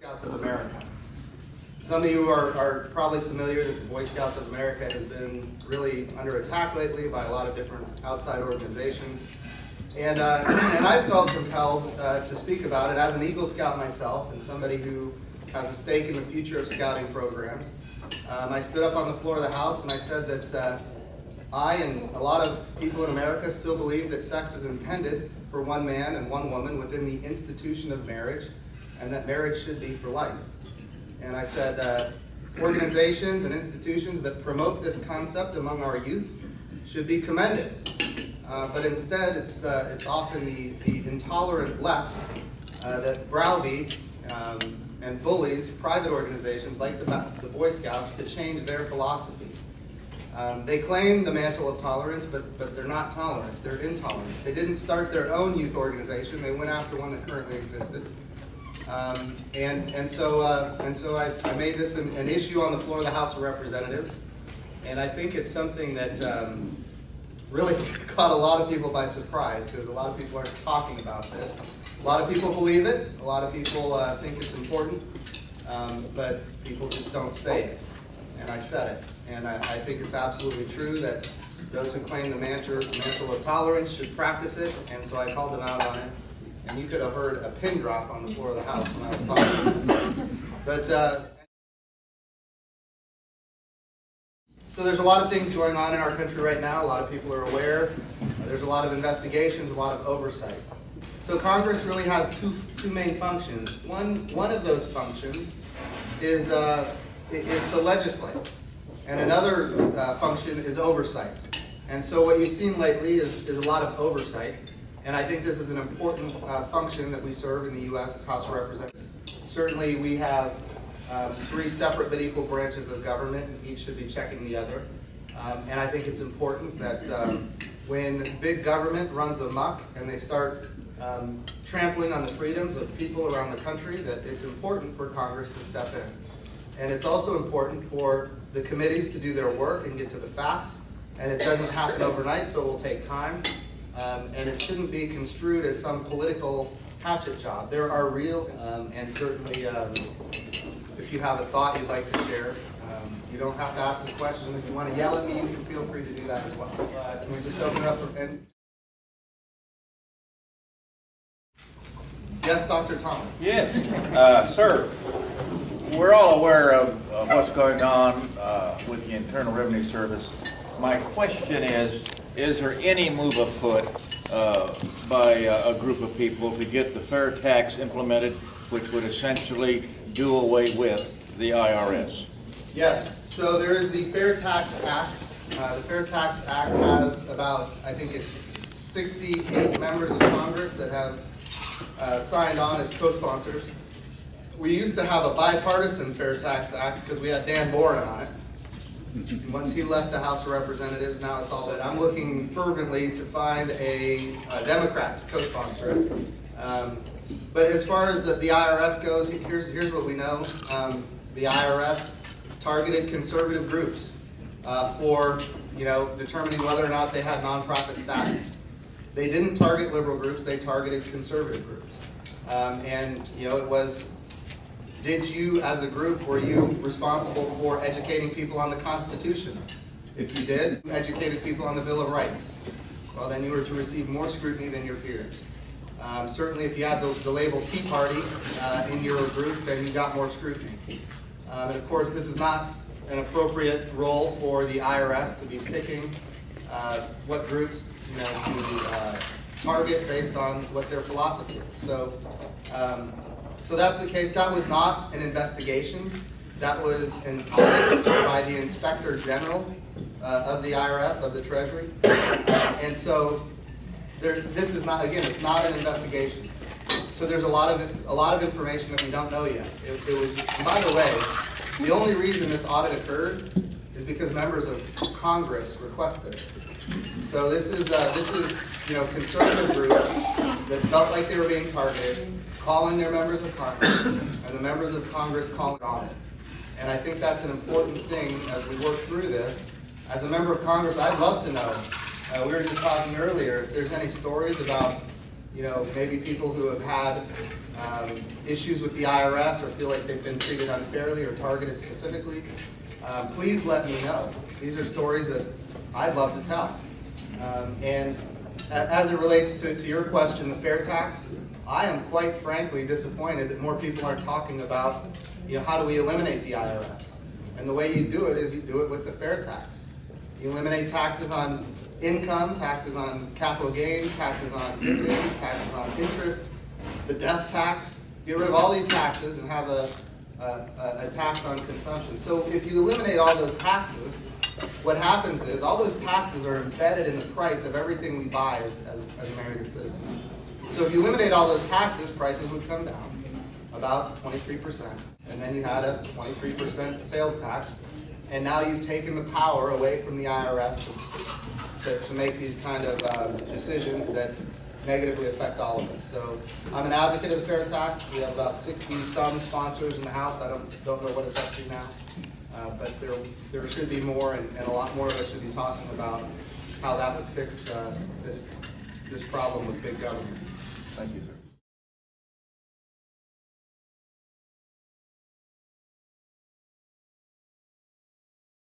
Scouts of America. Some of you are probably familiar that the Boy Scouts of America has been really under attack lately by a lot of different outside organizations. And I felt compelled to speak about it as an Eagle Scout myself and somebody who has a stake in the future of scouting programs. I stood up on the floor of the House and I said that I and a lot of people in America still believe that sex is intended for one man and one woman within the institution of marriage, and that marriage should be for life. And I said organizations and institutions that promote this concept among our youth should be commended. But instead, it's often the intolerant left that browbeats and bullies private organizations like the Boy Scouts to change their philosophy. They claim the mantle of tolerance, but they're not tolerant. They're intolerant. They didn't start their own youth organization. They went after one that currently existed. And so I made this an issue on the floor of the House of Representatives. And I think it's something that really caught a lot of people by surprise, because a lot of people aren't talking about this. A lot of people believe it. A lot of people think it's important. But people just don't say it. And I said it. And I think it's absolutely true that those who claim the mantle of tolerance should practice it. And so I called them out on it. And you could have heard a pin drop on the floor of the House when I was talking. But so there's a lot of things going on in our country right now. A lot of people are aware. There's a lot of investigations, a lot of oversight. So Congress really has two main functions. One of those functions is to legislate, and another function is oversight. And so what you've seen lately is a lot of oversight. And I think this is an important function that we serve in the U.S. House of Representatives. Certainly we have three separate but equal branches of government, and each should be checking the other. And I think it's important that when big government runs amok and they start trampling on the freedoms of people around the country, that it's important for Congress to step in. And it's also important for the committees to do their work and get to the facts. And it doesn't happen overnight, so it will take time. And it shouldn't be construed as some political hatchet job. There are real, and certainly if you have a thought you'd like to share, you don't have to ask a question. If you want to yell at me, you can feel free to do that as well. Can we just open it up for any? Yes, Dr. Thomas. Yes, sir. We're all aware of what's going on with the Internal Revenue Service. My question is there any move afoot by a group of people to get the fair tax implemented, which would essentially do away with the IRS? Yes, so there is the Fair Tax Act. The Fair Tax Act has about, I think it's 68 members of Congress that have signed on as co-sponsors. We used to have a bipartisan Fair Tax Act because we had Dan Boren on it. Once he left the House of Representatives, now it's all that. I'm looking fervently to find a Democrat to co-sponsor it. But as far as the IRS goes, here's what we know. The IRS targeted conservative groups for determining whether or not they had nonprofit status. They didn't target liberal groups; they targeted conservative groups. And it was. Did you, as a group, were you responsible for educating people on the Constitution? If you did, you educated people on the Bill of Rights. Well, then you were to receive more scrutiny than your peers. Certainly, if you had the label Tea Party in your group, then you got more scrutiny. And of course, this is not an appropriate role for the IRS to be picking what groups to target based on what their philosophy is. So that's the case. That was not an investigation. That was an audit by the Inspector General of the IRS, of the Treasury. And so this is not, again, it's not an investigation. So there's a lot of information that we don't know yet. It was, by the way, the only reason this audit occurred is because members of Congress requested it. So this is conservative groups that felt like they were being targeted, calling their members of Congress, and the members of Congress calling on it. And I think that's an important thing as we work through this. As a member of Congress, I'd love to know, we were just talking earlier, if there's any stories about maybe people who have had issues with the IRS or feel like they've been treated unfairly or targeted specifically, please let me know. These are stories that I'd love to tell. And as it relates to your question, the fair tax, I am quite frankly disappointed that more people aren't talking about, how do we eliminate the IRS? And the way you do it is you do it with the fair tax. You eliminate taxes on income, taxes on capital gains, taxes on dividends, taxes on interest, the death tax. Get rid of all these taxes and have a tax on consumption. So if you eliminate all those taxes, what happens is all those taxes are embedded in the price of everything we buy as American citizens. So if you eliminate all those taxes, prices would come down about 23%. And then you had a 23% sales tax. And now you've taken the power away from the IRS to make these kind of decisions that negatively affect all of us. So I'm an advocate of the fair tax. We have about 60-some sponsors in the House. I don't know what it's up to now. But there should be more, and a lot more of us should be talking about how that would fix this problem with big government. Thank you.